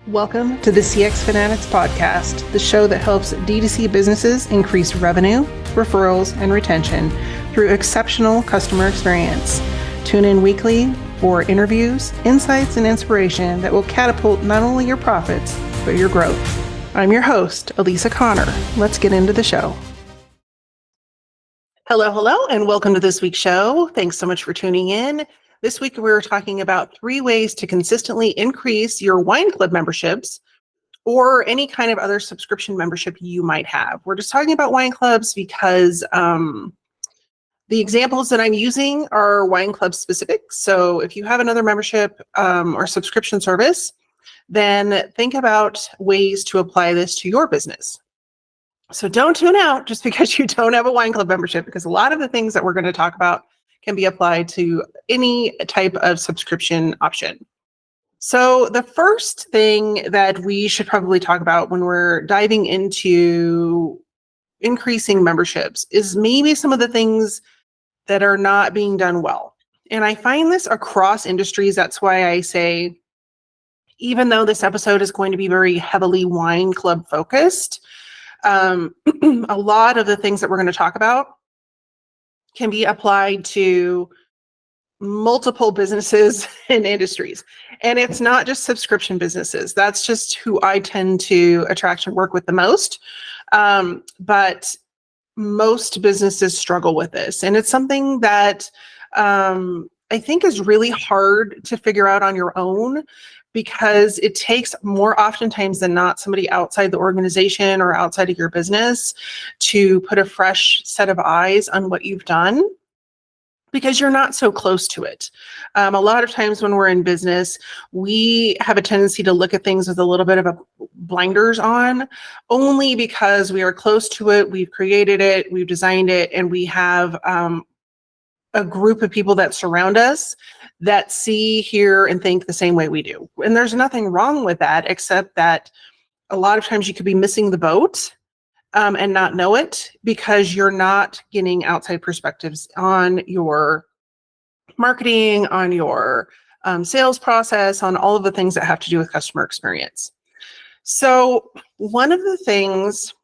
Welcome to the CX Fanatics podcast, the show that helps D2C businesses increase revenue, referrals, and retention through exceptional customer experience. Tune in weekly for interviews, insights, and inspiration that will catapult not only your profits, but your growth. I'm your host, Elisa Connor. Let's get into the show. Hello, and welcome to this week's show. Thanks so much for tuning in. This week, we're talking about 3 ways to consistently increase your wine club memberships or any kind of other subscription membership you might have. We're just talking about wine clubs because the examples that I'm using are wine club specific. So if you have another membership or subscription service, then think about ways to apply this to your business. So don't tune out just because you don't have a wine club membership, because a lot of the things that we're going to talk about can be applied to any type of subscription option. So the first thing that we should probably talk about when we're diving into increasing memberships is maybe some of the things that are not being done well. And I find this across industries. That's why I say, even though this episode is going to be very heavily wine club focused, a lot of the things that we're going to talk about can be applied to multiple businesses and industries. And it's not just subscription businesses. That's just who I tend to attract and work with the most. But most businesses struggle with this. And it's something that I think is really hard to figure out on your own, because it takes more oftentimes than not somebody outside the organization or outside of your business to put a fresh set of eyes on what you've done, because you're not so close to it. A lot of times when we're in business, we have a tendency to look at things with a little bit of a blinders on, only because we are close to it, we've created it, we've designed it, and we have a group of people that surround us that see, hear, and think the same way we do. And there's nothing wrong with that, except that a lot of times you could be missing the boat and not know it, because you're not getting outside perspectives on your marketing, on your sales process, on all of the things that have to do with customer experience. So one of the things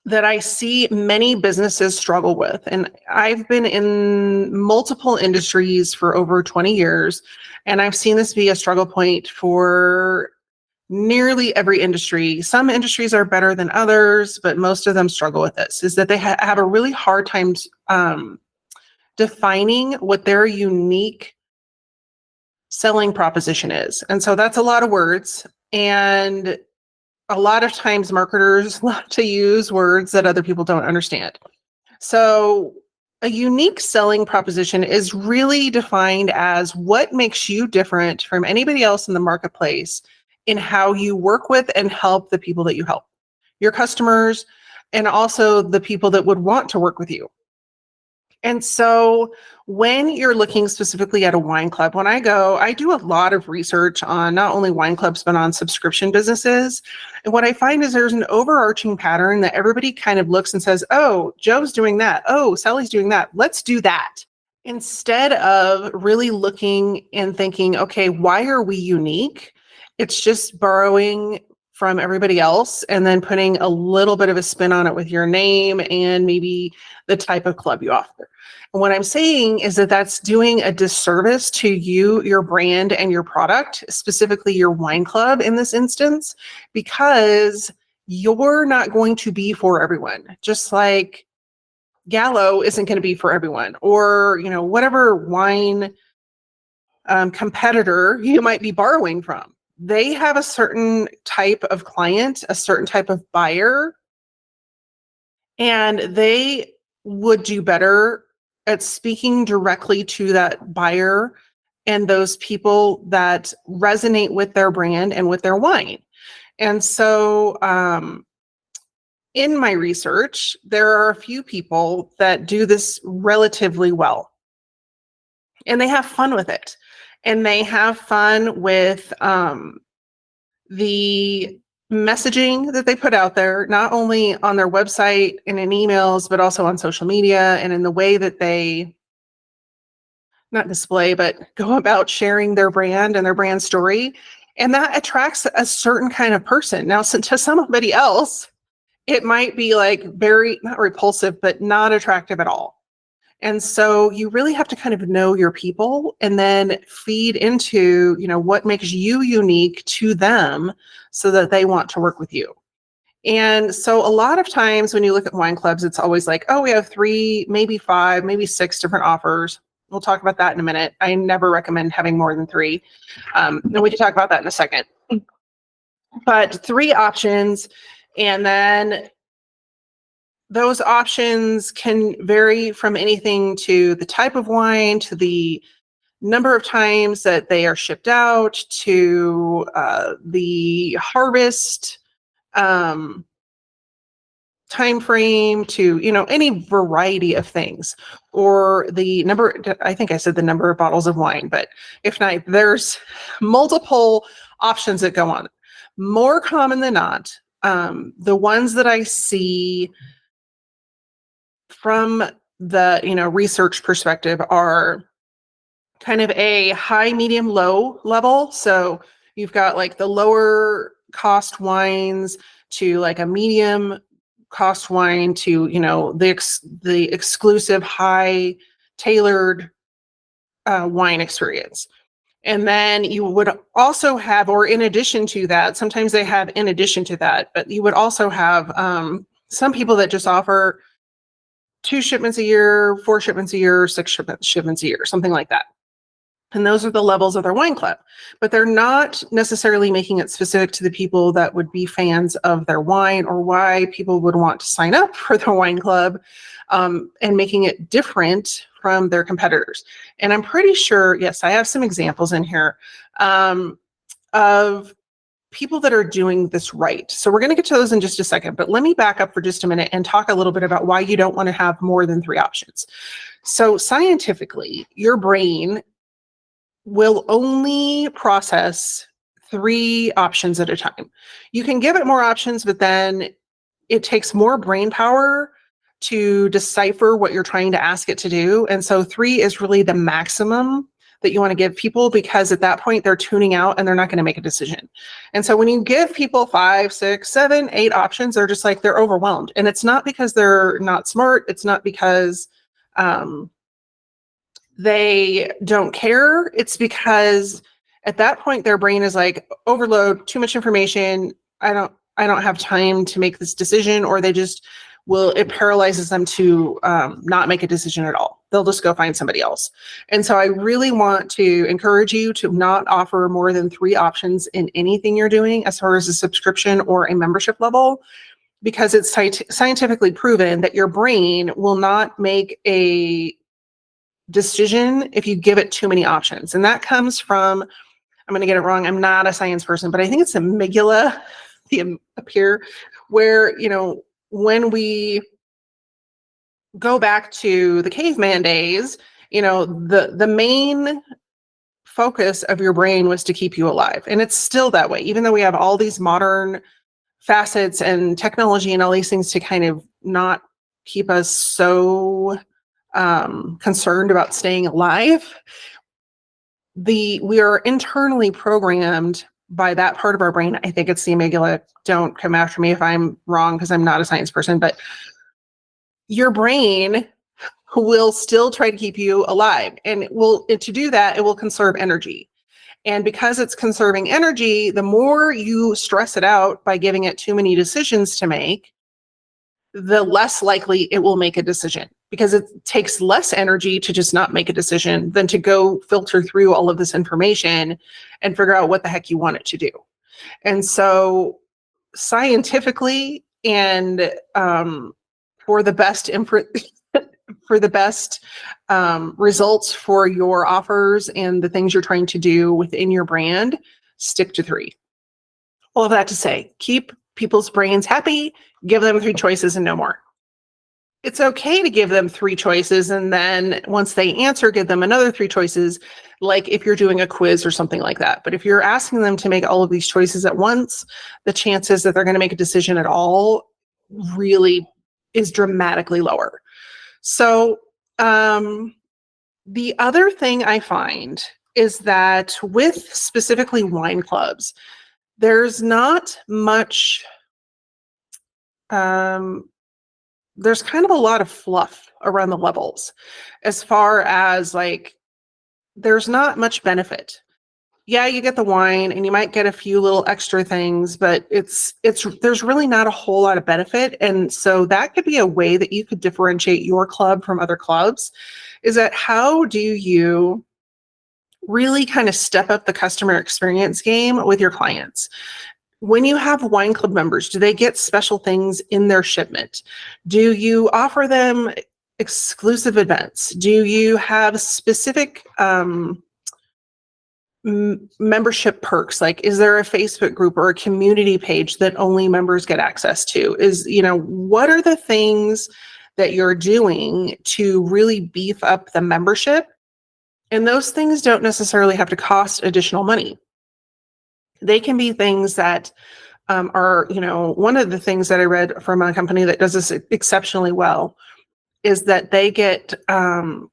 that I see many businesses struggle with, and I've been in multiple industries for over 20 years, and I've seen this be a struggle point for nearly every industry. Some industries are better than others, but most of them struggle with this, is that they have a really hard time defining what their unique selling proposition is. And so that's a lot of words. And a lot of times marketers love to use words that other people don't understand. So a unique selling proposition is really defined as what makes you different from anybody else in the marketplace in how you work with and help the people that you help, your customers, and also the people that would want to work with you. And so when you're looking specifically at a wine club, when I go, I do a lot of research on not only wine clubs, but on subscription businesses. And what I find is there's an overarching pattern that everybody kind of looks and says, oh, Joe's doing that. Oh, Sally's doing that. Let's do that. Instead of really looking and thinking, okay, why are we unique? It's just borrowing from everybody else and then putting a little bit of a spin on it with your name and maybe the type of club you offer. And what I'm saying is that that's doing a disservice to you, your brand, and your product, specifically your wine club in this instance, because you're not going to be for everyone. Just like Gallo isn't going to be for everyone, or whatever wine competitor you might be borrowing from. They have a certain type of client, a certain type of buyer, and they would do better at speaking directly to that buyer and those people that resonate with their brand and with their wine. And so in my research, there are a few people that do this relatively well, and they have fun with it. And they have fun with the messaging that they put out there, not only on their website and in emails, but also on social media and in the way that they not display, but go about sharing their brand and their brand story. And that attracts a certain kind of person. Now, to somebody else, it might be like very, not repulsive, but not attractive at all. And so you really have to kind of know your people and then feed into, what makes you unique to them so that they want to work with you. And so a lot of times when you look at wine clubs, it's always like, oh, we have 3, maybe 5, maybe 6 different offers. We'll talk about that in a minute. I never recommend having more than 3. And we can talk about that in a second. But 3 options, and then those options can vary from anything to the type of wine, to the number of times that they are shipped out, to the harvest time frame, to any variety of things, or the number. I think I said the number of bottles of wine, but if not, there's multiple options that go on. More common than not, the ones that I see from the research perspective are kind of a high, medium, low level. So you've got like the lower cost wines to like a medium cost wine to the exclusive high tailored wine experience. And then you would also have, or in addition to that, sometimes they have in addition to that, but you would also have some people that just offer 2 shipments a year, 4 shipments a year, 6 shipments a year, something like that. And those are the levels of their wine club, but they're not necessarily making it specific to the people that would be fans of their wine or why people would want to sign up for the wine club, and making it different from their competitors. And I'm pretty sure, yes, I have some examples in here of people that are doing this right. So we're going to get to those in just a second, but let me back up for just a minute and talk a little bit about why you don't want to have more than 3 options. So scientifically, your brain will only process 3 options at a time. You can give it more options, but then it takes more brain power to decipher what you're trying to ask it to do. And so 3 is really the maximum that you want to give people, because at that point they're tuning out and they're not going to make a decision. And so when you give people 5, 6, 7, 8 options, they're just like, they're overwhelmed. And it's not because they're not smart. It's not because they don't care. It's because at that point their brain is like, overload, too much information. I don't have time to make this decision, or they just it paralyzes them to not make a decision at all. They'll just go find somebody else. And so I really want to encourage you to not offer more than 3 options in anything you're doing as far as a subscription or a membership level, because it's scientifically proven that your brain will not make a decision if you give it too many options. And that comes from, I'm going to get it wrong, I'm not a science person, but I think it's amygdala, up here, where, when we go back to the caveman days, the main focus of your brain was to keep you alive. And it's still that way, even though we have all these modern facets and technology and all these things to kind of not keep us so concerned about staying alive. We are internally programmed by that part of our brain. I think it's the amygdala. Don't come after me if I'm wrong, because I'm not a science person, but your brain will still try to keep you alive. And to do that, it will conserve energy. And because it's conserving energy, the more you stress it out by giving it too many decisions to make, the less likely it will make a decision, because it takes less energy to just not make a decision than to go filter through all of this information and figure out what the heck you want it to do. And so scientifically, and for the best results for your offers and the things you're trying to do within your brand, stick to 3. All of that to say, keep people's brains happy, give them 3 choices and no more. It's okay to give them 3 choices, and then once they answer, give them another 3 choices, like if you're doing a quiz or something like that. But if you're asking them to make all of these choices at once, the chances that they're going to make a decision at all really is dramatically lower. So the other thing I find is that with specifically wine clubs, there's not much, there's kind of a lot of fluff around the levels as far as like, there's not much benefit. Yeah, you get the wine and you might get a few little extra things, but there's really not a whole lot of benefit. And so that could be a way that you could differentiate your club from other clubs, is that how do you really kind of step up the customer experience game with your clients? When you have wine club members, do they get special things in their shipment? Do you offer them exclusive events? Do you have specific membership perks? Like, is there a Facebook group or a community page that only members get access to? What are the things that you're doing to really beef up the membership? And those things don't necessarily have to cost additional money. They can be things that are, one of the things that I read from a company that does this exceptionally well is that they get wine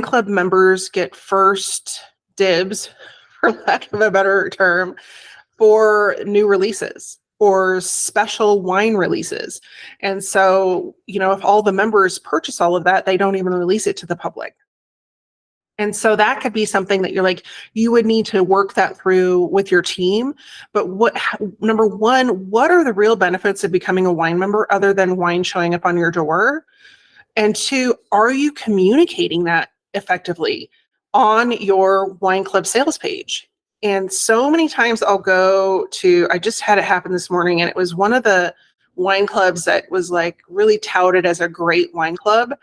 club members get first dibs, for lack of a better term, for new releases or special wine releases. And so, if all the members purchase all of that, they don't even release it to the public. And so that could be something that you're like, you would need to work that through with your team. But number one, what are the real benefits of becoming a wine member other than wine showing up on your door? And two, are you communicating that effectively on your wine club sales page? And so many times I just had it happen this morning, and it was one of the wine clubs that was like really touted as a great wine club.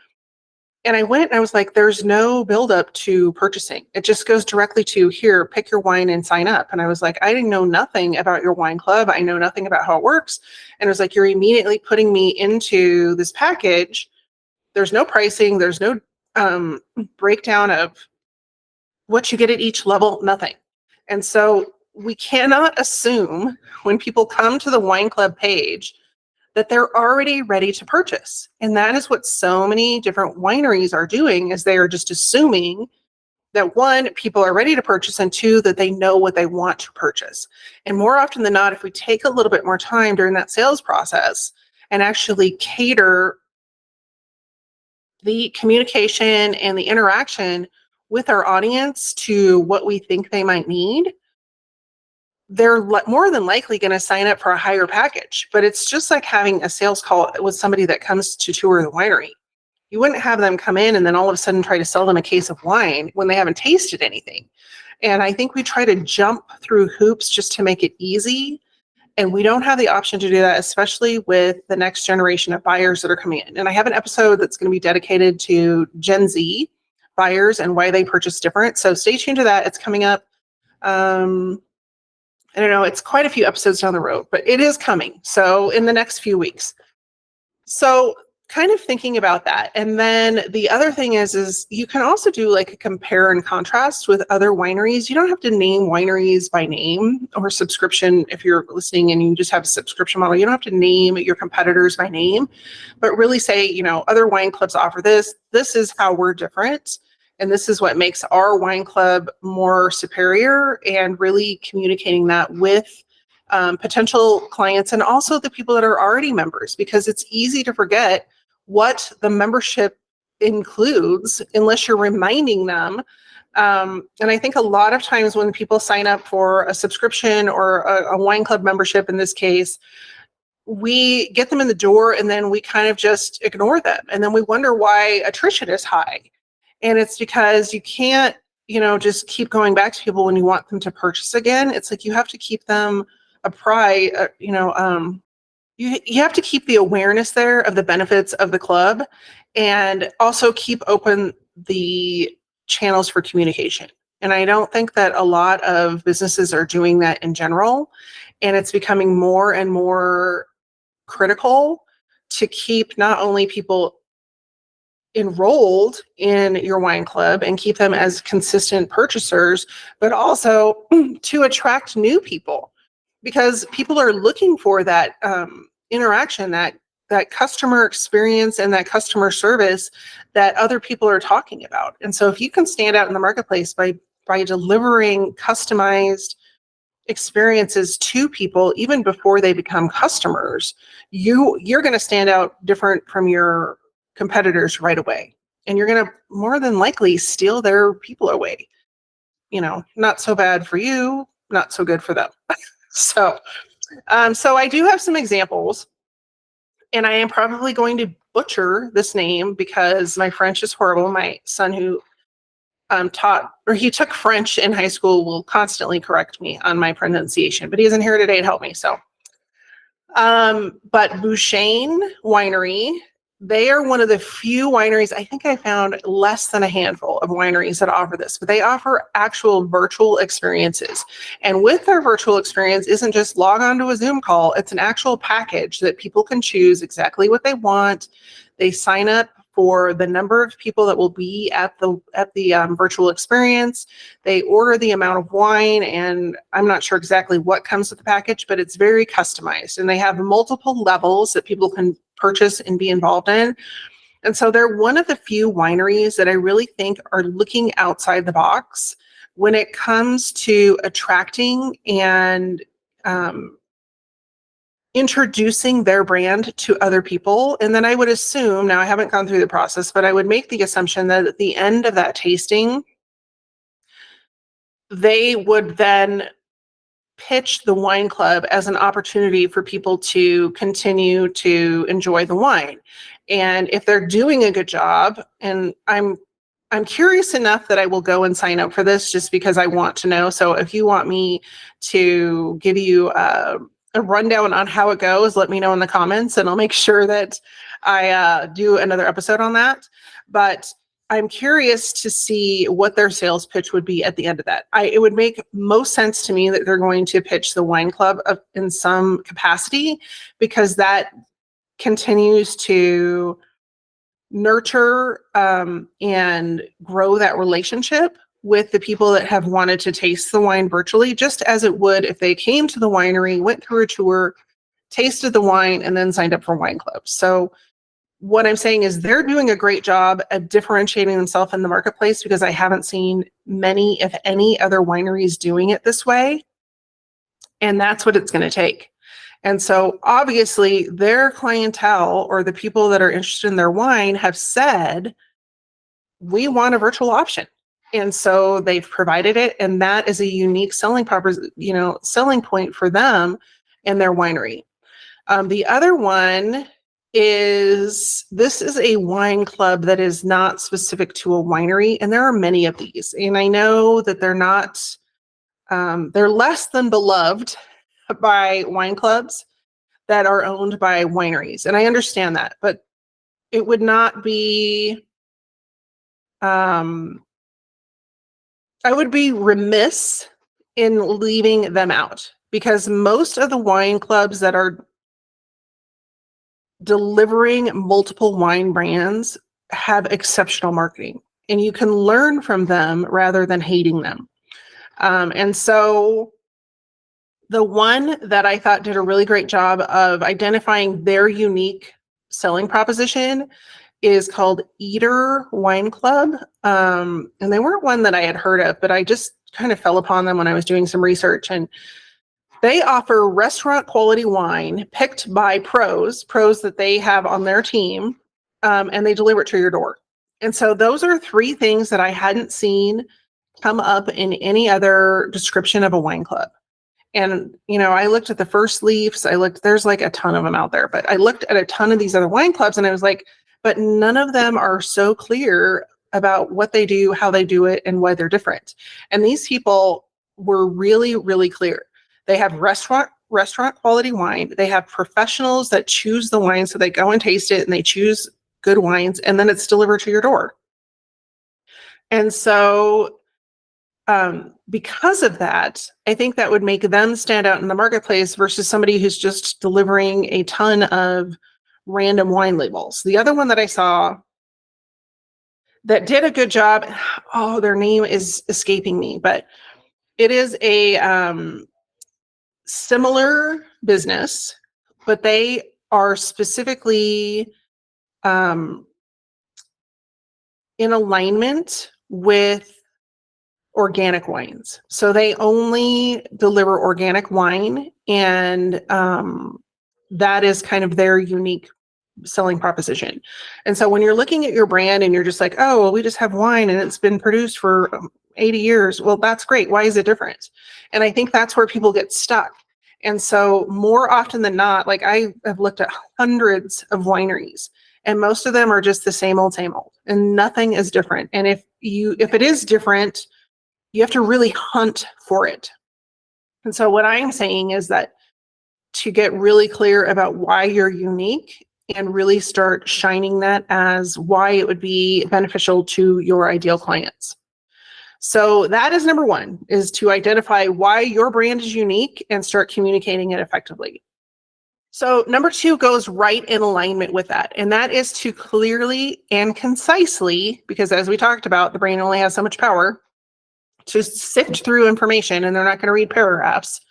And I went and I was like, there's no buildup to purchasing. It just goes directly to here, pick your wine and sign up. And I was like, I didn't know nothing about your wine club. I know nothing about how it works. And it was like, you're immediately putting me into this package. There's no pricing. There's no breakdown of what you get at each level, nothing. And so we cannot assume when people come to the wine club page that they're already ready to purchase. And that is what so many different wineries are doing, is they are just assuming that one, people are ready to purchase, and two, that they know what they want to purchase. And more often than not, if we take a little bit more time during that sales process and actually cater the communication and the interaction with our audience to what we think they might need, they're more than likely going to sign up for a higher package. But it's just like having a sales call with somebody that comes to tour the winery. You wouldn't have them come in and then all of a sudden try to sell them a case of wine when they haven't tasted anything. And I think we try to jump through hoops just to make it easy. And we don't have the option to do that, especially with the next generation of buyers that are coming in. And I have an episode that's going to be dedicated to Gen Z buyers and why they purchase different. So stay tuned to that. It's coming up. I don't know, it's quite a few episodes down the road, but it is coming. So in the next few weeks. So kind of thinking about that. And then the other thing is you can also do like a compare and contrast with other wineries. You don't have to name wineries by name or subscription. If you're listening and you just have a subscription model, you don't have to name your competitors by name, but really say, other wine clubs offer this. This is how we're different. And this is what makes our wine club more superior, and really communicating that with potential clients and also the people that are already members, because it's easy to forget what the membership includes unless you're reminding them. And I think a lot of times when people sign up for a subscription or a wine club membership, in this case, we get them in the door and then we kind of just ignore them. And then we wonder why attrition is high. And it's because you can't, just keep going back to people when you want them to purchase again. It's like you have to keep them apprised, you have to keep the awareness there of the benefits of the club, and also keep open the channels for communication. And I don't think that a lot of businesses are doing that in general. And it's becoming more and more critical to keep not only people enrolled in your wine club and keep them as consistent purchasers, but also to attract new people, because people are looking for that interaction, that customer experience and that customer service that other people are talking about. And so if you can stand out in the marketplace by delivering customized experiences to people even before they become customers, you're going to stand out different from your competitors right away. And you're going to more than likely steal their people away. Not so bad for you, not so good for them. So I do have some examples, and I am probably going to butcher this name because my French is horrible. My son, who he took French in high school, will constantly correct me on my pronunciation, but he isn't here today to help me. So, but Bouchain Winery, they are one of the few wineries. I think I found less than a handful of wineries that offer this, but they offer actual virtual experiences. And with their virtual experience, isn't just log on to a Zoom call. It's an actual package that people can choose exactly what they want. They sign up for the number of people that will be at the virtual experience. They order the amount of wine, and I'm not sure exactly what comes with the package, but it's very customized. And they have multiple levels that people can purchase and be involved in. And so they're one of the few wineries that I really think are looking outside the box when it comes to attracting and introducing their brand to other people. And then I would assume, now I haven't gone through the process, but I would make the assumption that at the end of that tasting, they would then pitch the wine club as an opportunity for people to continue to enjoy the wine. And if they're doing a good job, and I'm curious enough that I will go and sign up for this just because I want to know. So if you want me to give you a rundown on how it goes, let me know in the comments, and I'll make sure that I do another episode on that. But I'm curious to see what their sales pitch would be at the end of that. It would make most sense to me that they're going to pitch the wine club in some capacity, because that continues to nurture and grow that relationship with the people that have wanted to taste the wine virtually, just as it would if they came to the winery, went through a tour, tasted the wine, and then signed up for wine clubs. So what I'm saying is they're doing a great job at differentiating themselves in the marketplace, because I haven't seen many, if any, other wineries doing it this way. And that's what it's going to take. And so obviously their clientele, or the people that are interested in their wine, have said, we want a virtual option. And so they've provided it. And that is a unique selling point for them and their winery. The other one is, this is a wine club that is not specific to a winery. And there are many of these. And I know that they're not, they're less than beloved by wine clubs that are owned by wineries. And I understand that, but it would not be, I would be remiss in leaving them out, because most of the wine clubs that are delivering multiple wine brands have exceptional marketing, and you can learn from them rather than hating them. And so the one that I thought did a really great job of identifying their unique selling proposition is called Eater Wine Club. And they weren't one that I had heard of, but I just kind of fell upon them when I was doing some research. And they offer restaurant quality wine picked by pros that they have on their team, and they deliver it to your door. And so those are three things that I hadn't seen come up in any other description of a wine club. And, I looked at the First Leafs. There's like a ton of them out there, but I looked at a ton of these other wine clubs, and I was like, but none of them are so clear about what they do, how they do it, and why they're different. And these people were really, really clear. They have restaurant quality wine. They have professionals that choose the wine. So they go and taste it, and they choose good wines, and then it's delivered to your door. And so because of that, I think that would make them stand out in the marketplace versus somebody who's just delivering a ton of random wine labels. The other one that I saw that did a good job, their name is escaping me, but it is a similar business, but they are specifically in alignment with organic wines. So they only deliver organic wine, and that is kind of their unique selling proposition. And so when you're looking at your brand and you're just like, oh, well, we just have wine and it's been produced for 80 years. Well, that's great. Why is it different? And I think that's where people get stuck. And so more often than not, like I have looked at hundreds of wineries, and most of them are just the same old, and nothing is different. And if it is different, you have to really hunt for it. And so what I'm saying is that to get really clear about why you're unique and really start shining that as why it would be beneficial to your ideal clients. So that is number one, is to identify why your brand is unique and start communicating it effectively. So number two goes right in alignment with that. And that is to clearly and concisely, because as we talked about, the brain only has so much power to sift through information, and they're not going to read paragraphs.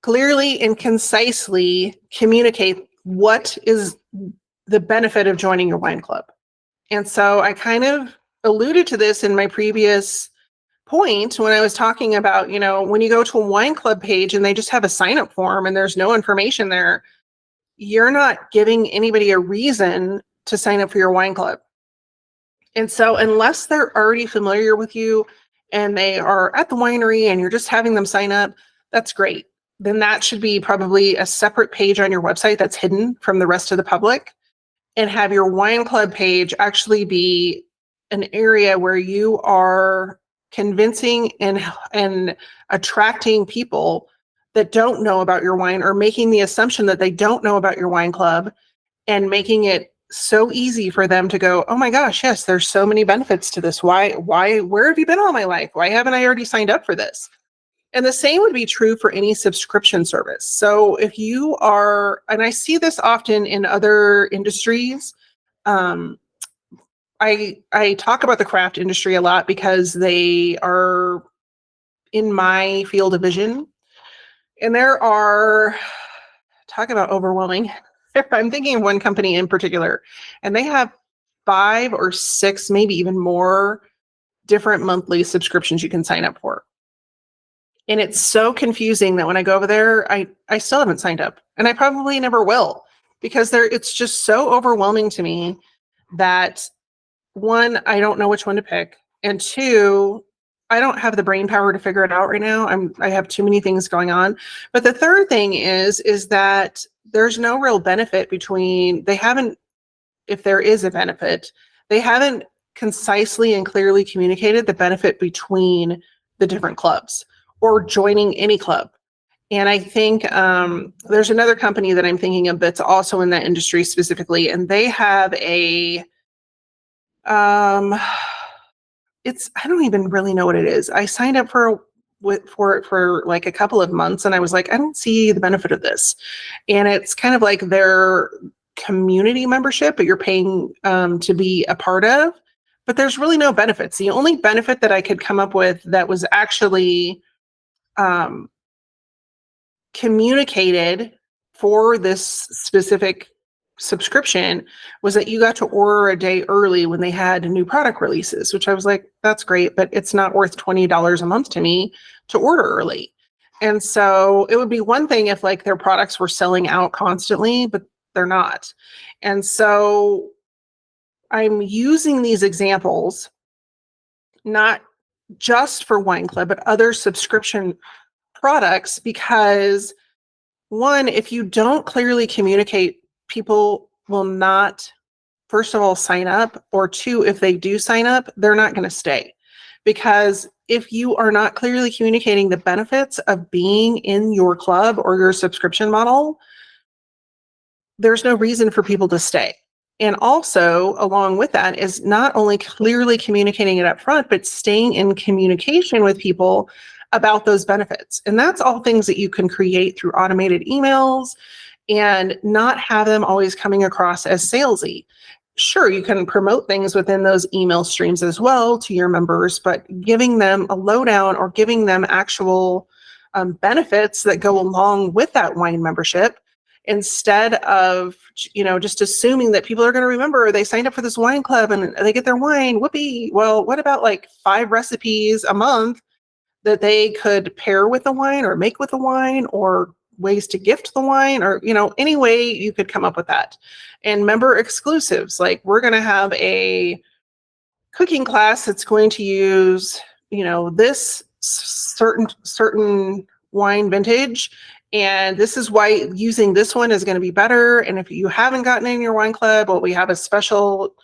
Clearly and concisely communicate what is the benefit of joining your wine club. And so I kind of alluded to this in my previous point when I was talking about, when you go to a wine club page and they just have a sign-up form and there's no information there, you're not giving anybody a reason to sign up for your wine club. And so unless they're already familiar with you and they are at the winery and you're just having them sign up, that's great. Then that should be probably a separate page on your website that's hidden from the rest of the public, and have your wine club page actually be an area where you are convincing and attracting people that don't know about your wine, or making the assumption that they don't know about your wine club, and making it so easy for them to go, oh my gosh, yes, there's so many benefits to this. Where have you been all my life? Why haven't I already signed up for this? And the same would be true for any subscription service. So if you are, and I see this often in other industries, I talk about the craft industry a lot because they are in my field of vision. And there are, talk about overwhelming. I'm thinking of one company in particular, and they have 5 or 6, maybe even more different monthly subscriptions you can sign up for. And it's so confusing that when I go over there, I still haven't signed up, and I probably never will, because it's just so overwhelming to me that, one, I don't know which one to pick, and two, I don't have the brain power to figure it out right now. I have too many things going on. But the third thing is that there's no real benefit if there is a benefit, they haven't concisely and clearly communicated the benefit between the different clubs or joining any club. And I think there's another company that I'm thinking of that's also in that industry specifically, and they have I don't even really know what it is. I signed up for it for like a couple of months, and I was like, I don't see the benefit of this. And it's kind of like their community membership, but you're paying to be a part of, but there's really no benefits. The only benefit that I could come up with that was actually communicated for this specific subscription was that you got to order a day early when they had new product releases, which I was like, that's great, but it's not worth $20 a month to me to order early. And so it would be one thing if like their products were selling out constantly, but they're not. And so I'm using these examples not just for Wine Club, but other subscription products, because one, if you don't clearly communicate, people will not, first of all, sign up, or two, if they do sign up, they're not going to stay. Because if you are not clearly communicating the benefits of being in your club or your subscription model, there's no reason for people to stay. And also, along with that, is not only clearly communicating it up front, but staying in communication with people about those benefits. And that's all things that you can create through automated emails and not have them always coming across as salesy. Sure, you can promote things within those email streams as well to your members, but giving them a lowdown or giving them actual benefits that go along with that wine membership instead of, just assuming that people are going to remember they signed up for this wine club and they get their wine, whoopee. Well, what about like 5 recipes a month that they could pair with the wine or make with the wine, or ways to gift the wine, or, any way you could come up with that. And member exclusives, like we're going to have a cooking class that's going to use, this certain wine vintage, and this is why using this one is going to be better. And if you haven't gotten in your wine club, well, we have a special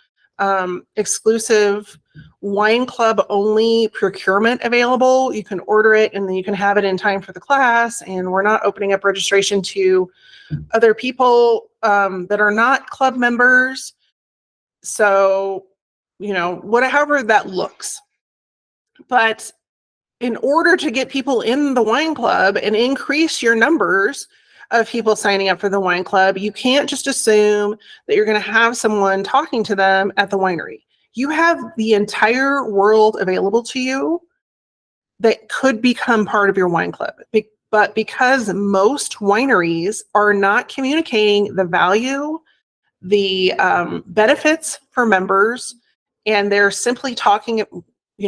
exclusive wine club only procurement available. You can order it and then you can have it in time for the class. And we're not opening up registration to other people that are not club members. So, however that looks. But in order to get people in the wine club and increase your numbers of people signing up for the wine club, you can't just assume that you're going to have someone talking to them at the winery. You have the entire world available to you that could become part of your wine club. But because most wineries are not communicating the value, the benefits for members, and they're simply talking,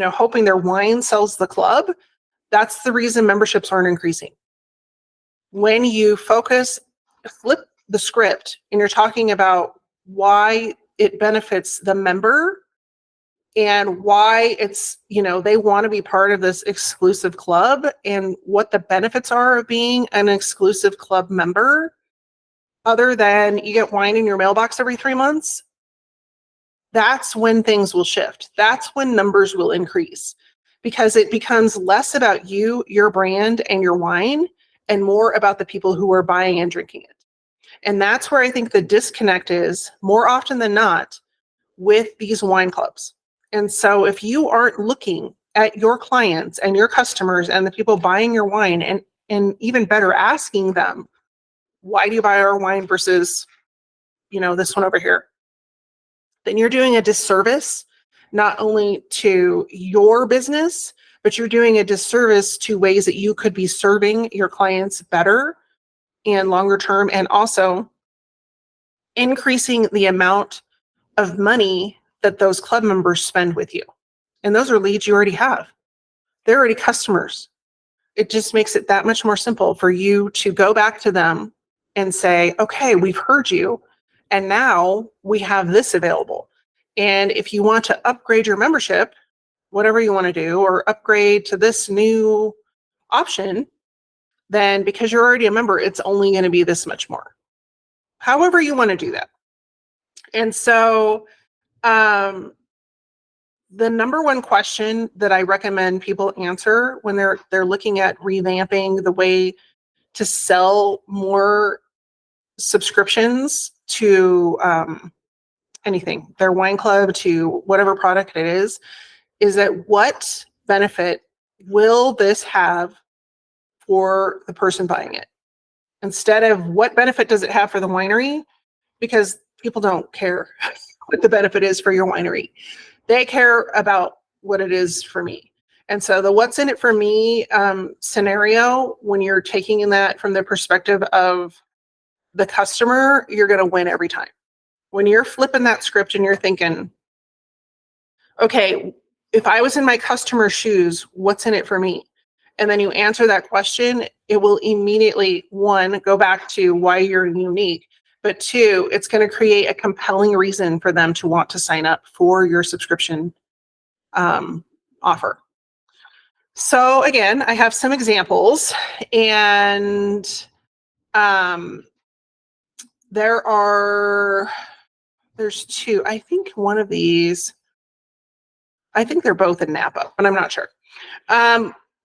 hoping their wine sells the club, that's the reason memberships aren't increasing. When you flip the script, and you're talking about why it benefits the member and why it's, they want to be part of this exclusive club and what the benefits are of being an exclusive club member, other than you get wine in your mailbox every 3 months, that's when things will shift. That's when numbers will increase, because it becomes less about you, your brand, and your wine, and more about the people who are buying and drinking it. And that's where I think the disconnect is more often than not with these wine clubs. And so if you aren't looking at your clients and your customers and the people buying your wine, and even better, asking them, why do you buy our wine versus, this one over here? Then you're doing a disservice, not only to your business, but you're doing a disservice to ways that you could be serving your clients better and longer term, and also increasing the amount of money that those club members spend with you. And those are leads you already have. They're already customers. It just makes it that much more simple for you to go back to them and say, okay, we've heard you, and now we have this available. And if you want to upgrade your membership, whatever you want to do, or upgrade to this new option, then because you're already a member, it's only going to be this much more. However you want to do that. And so the number one question that I recommend people answer when they're looking at revamping the way to sell more subscriptions to anything, their wine club, to whatever product it is that what benefit will this have for the person buying it? Instead of what benefit does it have for the winery? Because people don't care what the benefit is for your winery. They care about what it is for me. And so the what's in it for me scenario, when you're taking that from the perspective of the customer, you're going to win every time. When you're flipping that script and you're thinking, okay, if I was in my customer's shoes, what's in it for me? And then you answer that question, it will immediately, one, go back to why you're unique, but two, it's going to create a compelling reason for them to want to sign up for your subscription offer. So again, I have some examples, and there's two. I think one of these, I think they're both in Napa, but I'm not sure.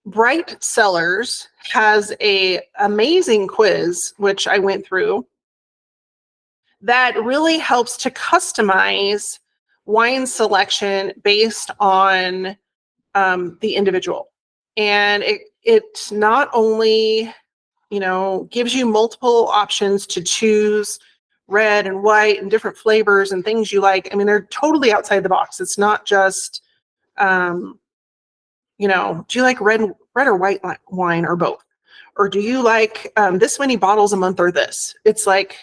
Bright Cellars has a amazing quiz, which I went through, that really helps to customize wine selection based on the individual. And it not only, gives you multiple options to choose red and white and different flavors and things you like. I mean, they're totally outside the box. It's not just, do you like red or white wine, or both? Or do you like this many bottles a month or this? It's like,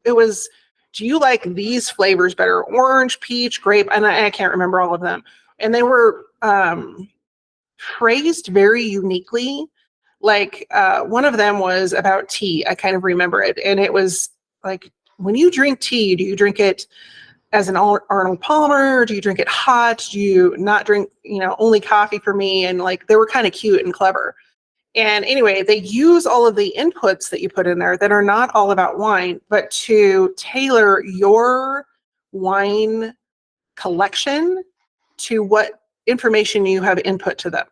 it was, do you like these flavors better? Orange, peach, grape, and I can't remember all of them. And they were phrased very uniquely. Like one of them was about tea. I kind of remember it. And it was like, when you drink tea, do you drink it as an Arnold Palmer? Do you drink it hot? Do you not drink, only coffee for me? And like, they were kind of cute and clever. And anyway, they use all of the inputs that you put in there that are not all about wine, but to tailor your wine collection to what information you have input to them.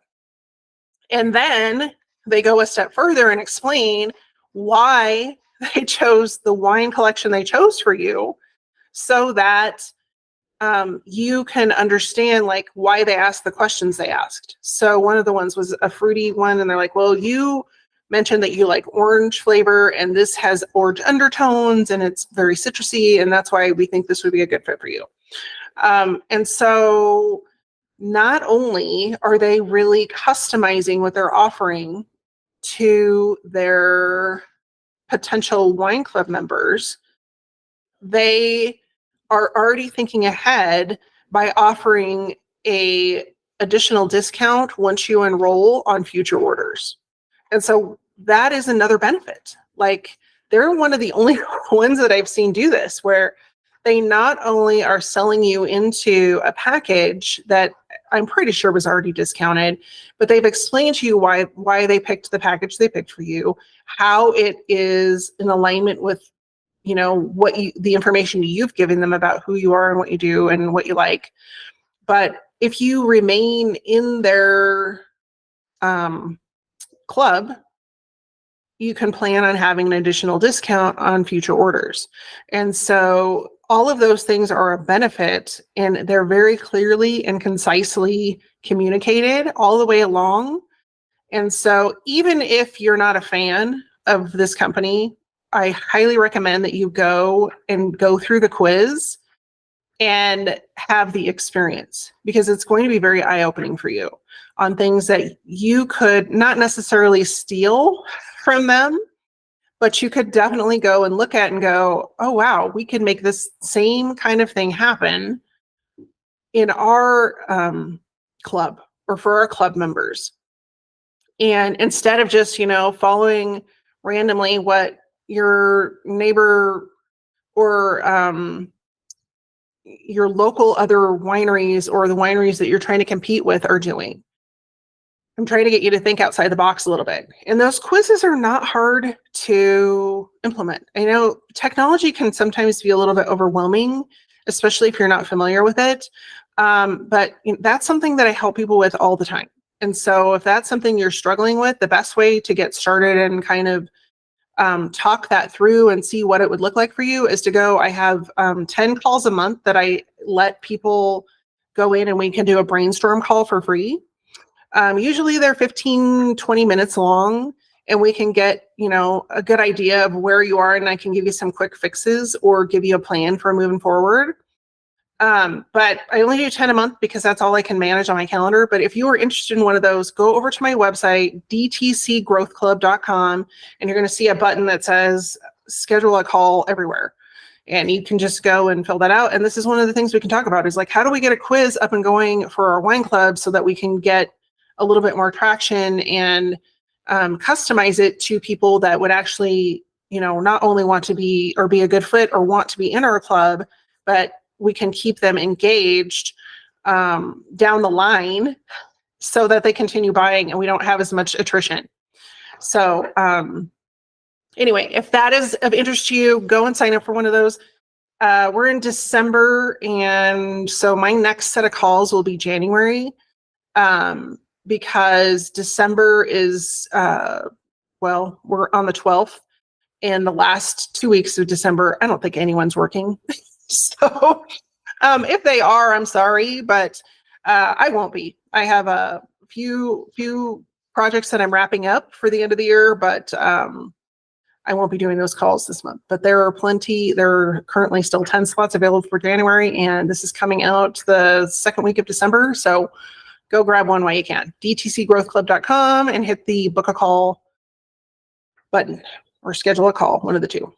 And then they go a step further and explain why they chose the wine collection they chose for you, so that you can understand like why they asked the questions they asked. So one of the ones was a fruity one, and they're like, well, you mentioned that you like orange flavor, and this has orange undertones, and it's very citrusy, and that's why we think this would be a good fit for you. And so not only are they really customizing what they're offering to their potential wine club members, they are already thinking ahead by offering a additional discount once you enroll on future orders. And so that is another benefit. Like, they're one of the only ones that I've seen do this, where they not only are selling you into a package that I'm pretty sure was already discounted, but they've explained to you why they picked the package they picked for you, how it is in alignment with the information you've given them about who you are and what you do and what you like. But if you remain in their club, you can plan on having an additional discount on future orders. And so all of those things are a benefit, and they're very clearly and concisely communicated all the way along. And so even if you're not a fan of this company, I highly recommend that you go through the quiz and have the experience, because it's going to be very eye-opening for you on things that you could not necessarily steal from them, but you could definitely go and look at and go, oh, wow, we can make this same kind of thing happen in our club or for our club members. And instead of just, following randomly what your neighbor or your local other wineries or the wineries that you're trying to compete with are doing. I'm trying to get you to think outside the box a little bit. And those quizzes are not hard to implement. I know technology can sometimes be a little bit overwhelming, especially if you're not familiar with it. But that's something that I help people with all the time. And so if that's something you're struggling with, the best way to get started and kind of talk that through and see what it would look like for you is to go. I have 10 calls a month that I let people go in, and we can do a brainstorm call for free. Usually they're 15, 20 minutes long, and we can get, a good idea of where you are, and I can give you some quick fixes or give you a plan for moving forward. But I only do 10 a month because that's all I can manage on my calendar. But if you are interested in one of those, go over to my website, dtcgrowthclub.com, and you're going to see a button that says schedule a call everywhere. And you can just go and fill that out. And this is one of the things we can talk about is like, how do we get a quiz up and going for our wine club so that we can get a little bit more traction and customize it to people that would actually, not only want to be or be a good fit or want to be in our club, but we can keep them engaged down the line so that they continue buying and we don't have as much attrition. So anyway, if that is of interest to you, go and sign up for one of those. We're in December, and so my next set of calls will be January, because December is, we're on the 12th, and the last 2 weeks of December, I don't think anyone's working. So if they are, I'm sorry, but I won't be. I have a few projects that I'm wrapping up for the end of the year, but I won't be doing those calls this month. But there are plenty. There are currently still 10 slots available for January, and this is coming out the second week of December. So go grab one while you can. dtcgrowthclub.com and hit the book a call button or schedule a call, one of the two.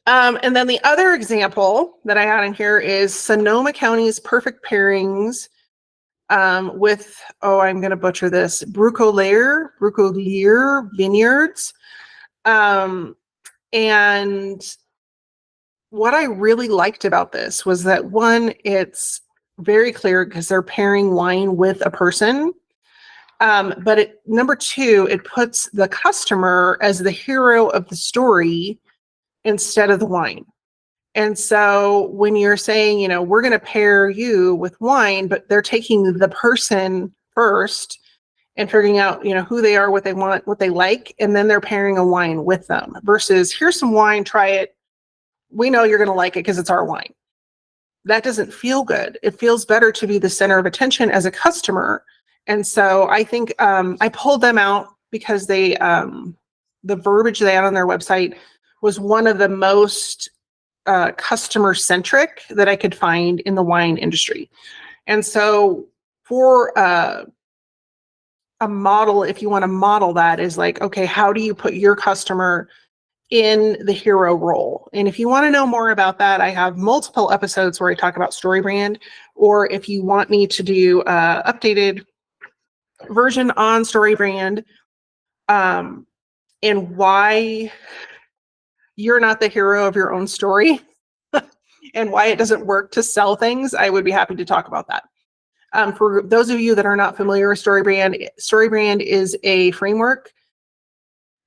And then the other example that I had in here is Sonoma County's perfect pairings with, I'm going to butcher this, Brucolier Vineyards. And what I really liked about this was that, one, it's very clear because they're pairing wine with a person. But number two, it puts the customer as the hero of the story instead of the wine. And so when you're saying, we're going to pair you with wine, but they're taking the person first and figuring out, who they are, what they want, what they like, and then they're pairing a wine with them versus here's some wine, try it. We know you're going to like it because it's our wine. That doesn't feel good. It feels better to be the center of attention as a customer. And so I think I pulled them out because they, the verbiage they had on their website was one of the most customer centric that I could find in the wine industry. And so for a model, if you want to model that, is like, okay, how do you put your customer in the hero role? And if you want to know more about that, I have multiple episodes where I talk about story brand, or if you want me to do updated version on story brand, and why you're not the hero of your own story and why it doesn't work to sell things, I would be happy to talk about that. For those of you that are not familiar with story brand is a framework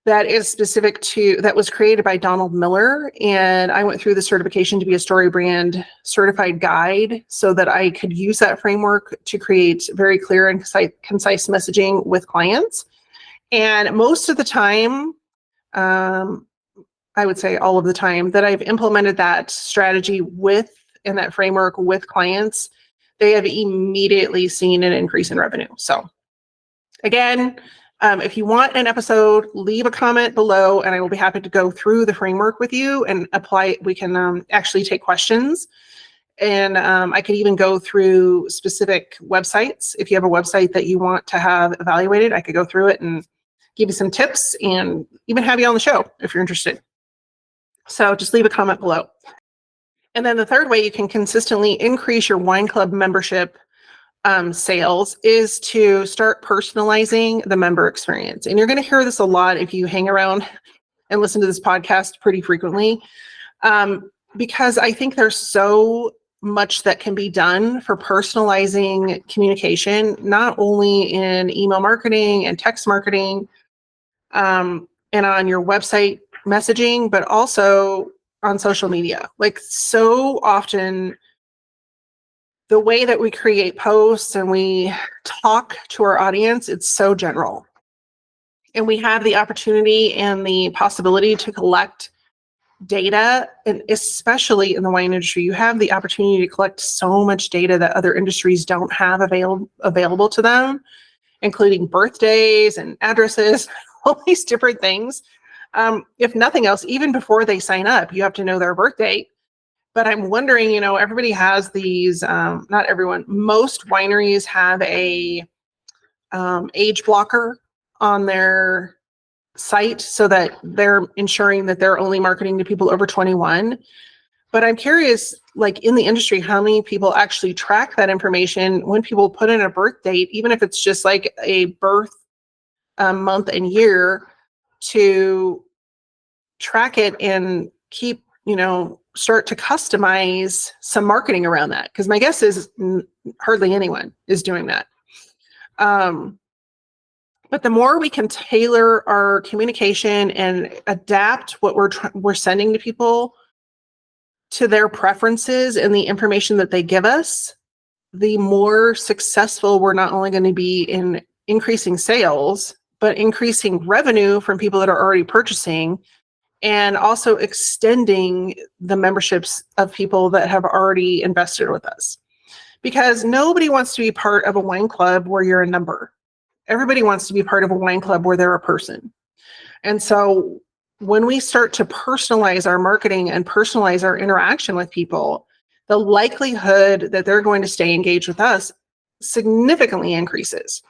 that is specific that was created by Donald Miller. And I went through the certification to be a story brand certified guide so that I could use that framework to create very clear and concise messaging with clients. And most of the time, I would say all of the time that I've implemented that strategy and that framework with clients, they have immediately seen an increase in revenue. So again, if you want an episode, leave a comment below and I will be happy to go through the framework with you and apply. We can actually take questions, and I could even go through specific websites. If you have a website that you want to have evaluated, I could go through it and give you some tips and even have you on the show if you're interested. So just leave a comment below. And then the third way you can consistently increase your wine club membership sales is to start personalizing the member experience. And you're going to hear this a lot if you hang around and listen to this podcast pretty frequently, because I think there's so much that can be done for personalizing communication, not only in email marketing and text marketing, and on your website messaging, but also on social media. Like, so often the way that we create posts and we talk to our audience, it's so general. And we have the opportunity and the possibility to collect data, and especially in the wine industry, you have the opportunity to collect so much data that other industries don't have available to them, including birthdays and addresses, all these different things. If nothing else, even before they sign up, you have to know their birth date. But I'm wondering, everybody has these, not everyone, most wineries have a age blocker on their site so that they're ensuring that they're only marketing to people over 21. But I'm curious, like in the industry, how many people actually track that information when people put in a birth date, even if it's just like a birth month and year, to track it and keep, start to customize some marketing around that. Because my guess is hardly anyone is doing that. But the more we can tailor our communication and adapt what we're sending to people to their preferences and the information that they give us, the more successful we're not only going to be in increasing sales, but increasing revenue from people that are already purchasing, and also extending the memberships of people that have already invested with us. Because nobody wants to be part of a wine club where you're a number. Everybody wants to be part of a wine club where they're a person. And so when we start to personalize our marketing and personalize our interaction with people, the likelihood that they're going to stay engaged with us significantly increases.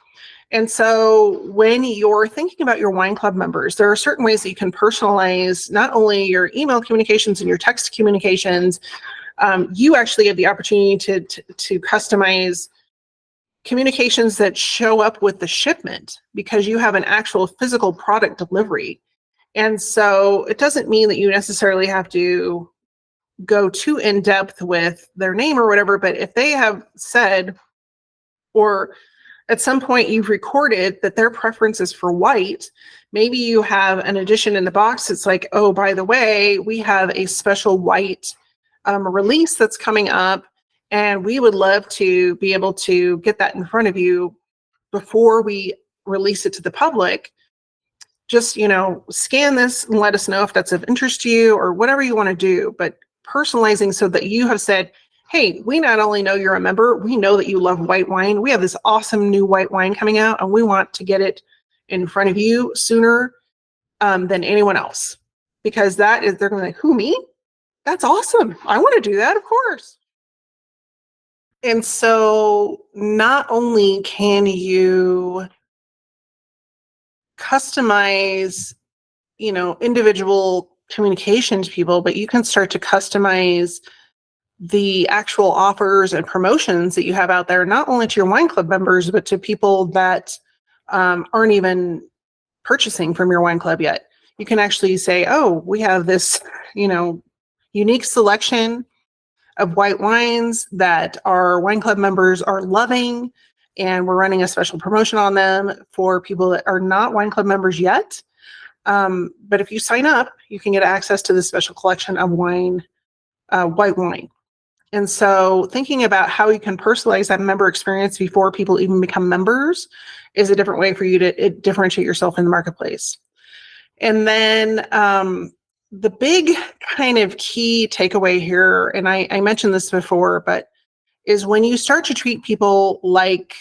And so when you're thinking about your wine club members, there are certain ways that you can personalize not only your email communications and your text communications. You actually have the opportunity to customize communications that show up with the shipment because you have an actual physical product delivery. And so it doesn't mean that you necessarily have to go too in depth with their name or whatever, but if they have said, or at some point you've recorded that their preference is for white, maybe you have an addition in the box. It's like, oh, by the way, we have a special white release that's coming up, and we would love to be able to get that in front of you before we release it to the public. Just, scan this and let us know if that's of interest to you or whatever you want to do, but personalizing so that you have said, hey, we not only know you're a member, we know that you love white wine. We have this awesome new white wine coming out, and we want to get it in front of you sooner than anyone else. Because they're going to be like, who, me? That's awesome. I want to do that, of course. And so not only can you customize, individual communication to people, but you can start to customize the actual offers and promotions that you have out there, not only to your wine club members, but to people that aren't even purchasing from your wine club yet. You can actually say, oh, we have this, unique selection of white wines that our wine club members are loving, and we're running a special promotion on them for people that are not wine club members yet. But if you sign up, you can get access to this special collection of white wine. And so thinking about how you can personalize that member experience before people even become members is a different way for you to differentiate yourself in the marketplace. And then the big kind of key takeaway here, and I mentioned this before, but is when you start to treat people like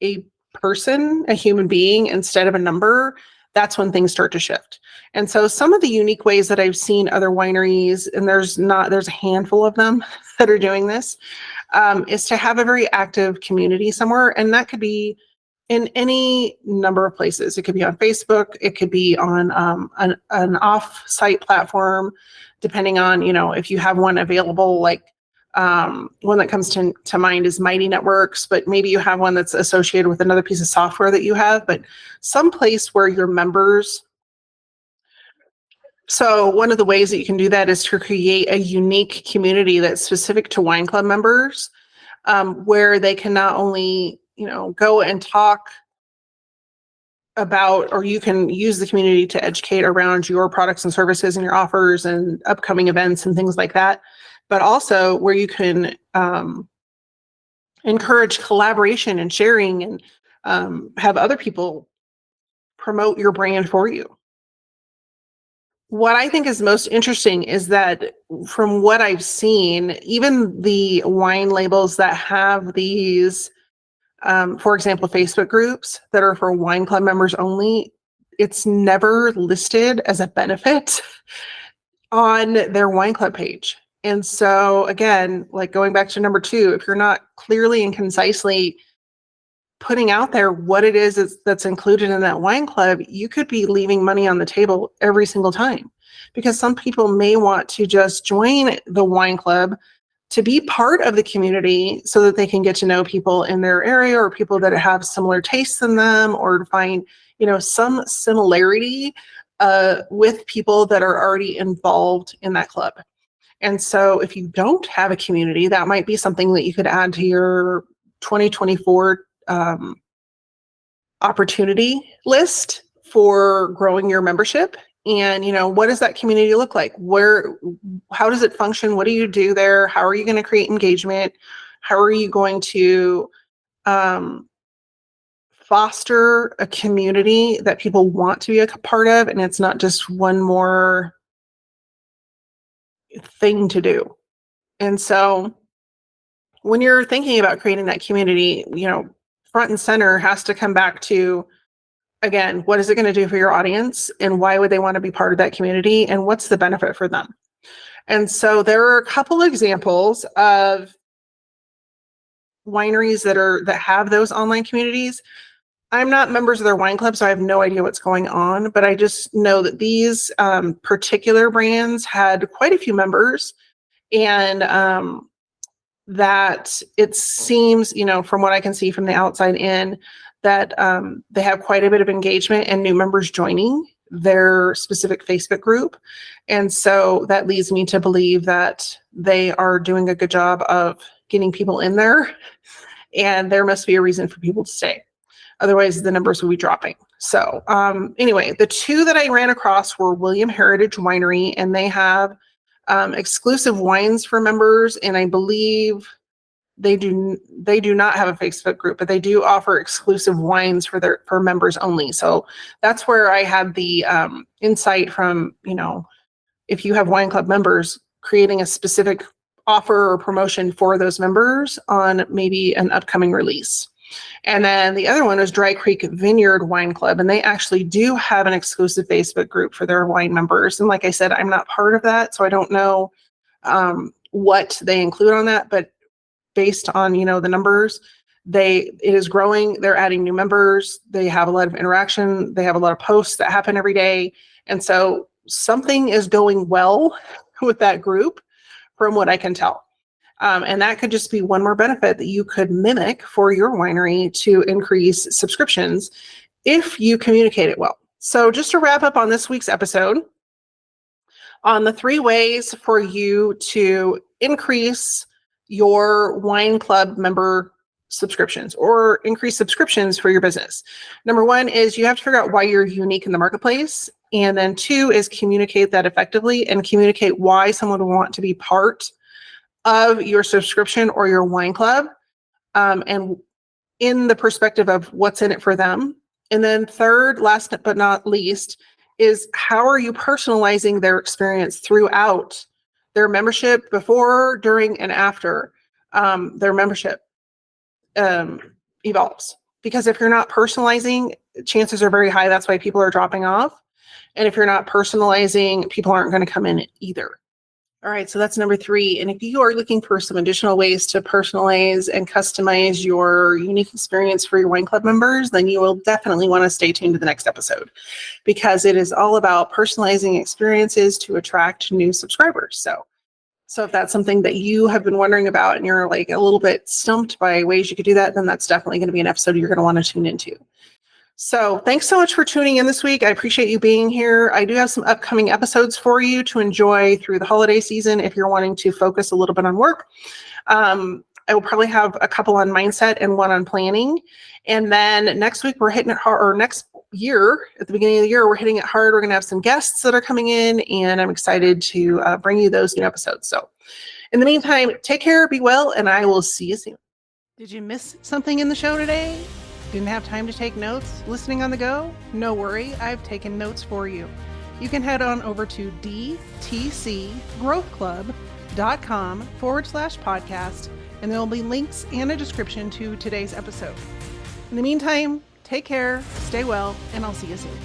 a person, a human being, instead of a number, that's when things start to shift. And so some of the unique ways that I've seen other wineries, and there's a handful of them that are doing this, is to have a very active community somewhere. And that could be in any number of places. It could be on Facebook. It could be on an off-site platform, depending on, if you have one available, like one that comes to mind is Mighty Networks, but maybe you have one that's associated with another piece of software that you have, but some place where your members. So one of the ways that you can do that is to create a unique community that's specific to wine club members, where they can not only, go and talk about, or you can use the community to educate around your products and services and your offers and upcoming events and things like that, but also where you can encourage collaboration and sharing and have other people promote your brand for you. What I think is most interesting is that from what I've seen, even the wine labels that have these, for example, Facebook groups that are for wine club members only, it's never listed as a benefit on their wine club page. And so again, like going back to number 2, if you're not clearly and concisely putting out there what it is that's included in that wine club, you could be leaving money on the table every single time, because some people may want to just join the wine club to be part of the community so that they can get to know people in their area or people that have similar tastes than them, or to find, some similarity with people that are already involved in that club. And so if you don't have a community, that might be something that you could add to your 2024 opportunity list for growing your membership. And, what does that community look like? How does it function? What do you do there? How are you going to create engagement? How are you going to foster a community that people want to be a part of? And it's not just one more thing to do. And so when you're thinking about creating that community, front and center has to come back to, again, what is it going to do for your audience, and why would they want to be part of that community, and what's the benefit for them? And so there are a couple examples of wineries that have those online communities. I'm not members of their wine club, so I have no idea what's going on, but I just know that these particular brands had quite a few members, and that it seems, from what I can see from the outside in, that they have quite a bit of engagement and new members joining their specific Facebook group. And so that leads me to believe that they are doing a good job of getting people in there, and there must be a reason for people to stay. Otherwise, the numbers will be dropping. So anyway, the two that I ran across were William Heritage Winery, and they have exclusive wines for members. And I believe they do not have a Facebook group, but they do offer exclusive wines for members only. So that's where I had the insight from, if you have wine club members, creating a specific offer or promotion for those members on maybe an upcoming release. And then the other one is Dry Creek Vineyard Wine Club, and they actually do have an exclusive Facebook group for their wine members. And like I said, I'm not part of that, so I don't know what they include on that, but based on, the numbers, it is growing. They're adding new members. They have a lot of interaction. They have a lot of posts that happen every day. And so something is going well with that group from what I can tell. And that could just be one more benefit that you could mimic for your winery to increase subscriptions if you communicate it well. So just to wrap up on this week's episode, on the 3 ways for you to increase your wine club member subscriptions or increase subscriptions for your business. Number 1 is you have to figure out why you're unique in the marketplace. And then 2 is communicate that effectively and communicate why someone would want to be part of your subscription or your wine club, and in the perspective of what's in it for them. And then 3rd, last but not least, is how are you personalizing their experience throughout their membership, before, during, and after their membership evolves. Because if you're not personalizing, chances are very high that's why people are dropping off. And if you're not personalizing, people aren't going to come in either. All right, so that's number 3. And if you are looking for some additional ways to personalize and customize your unique experience for your wine club members, then you will definitely want to stay tuned to the next episode, because it is all about personalizing experiences to attract new subscribers. So if that's something that you have been wondering about and you're like a little bit stumped by ways you could do that, then that's definitely going to be an episode you're going to want to tune into. So thanks so much for tuning in this week. I appreciate you being here. I do have some upcoming episodes for you to enjoy through the holiday season if you're wanting to focus a little bit on work. I will probably have a couple on mindset and one on planning. And then next week we're hitting it hard, or next year, at the beginning of the year, we're hitting it hard. We're going to have some guests that are coming in, and I'm excited to bring you those new episodes. So in the meantime, take care, be well, and I will see you soon. Did you miss something in the show today? Didn't have time to take notes listening on the go? No worry, I've taken notes for you. You can head on over to dtcgrowthclub.com/podcast, and there will be links and a description to today's episode. In the meantime, take care, stay well, and I'll see you soon.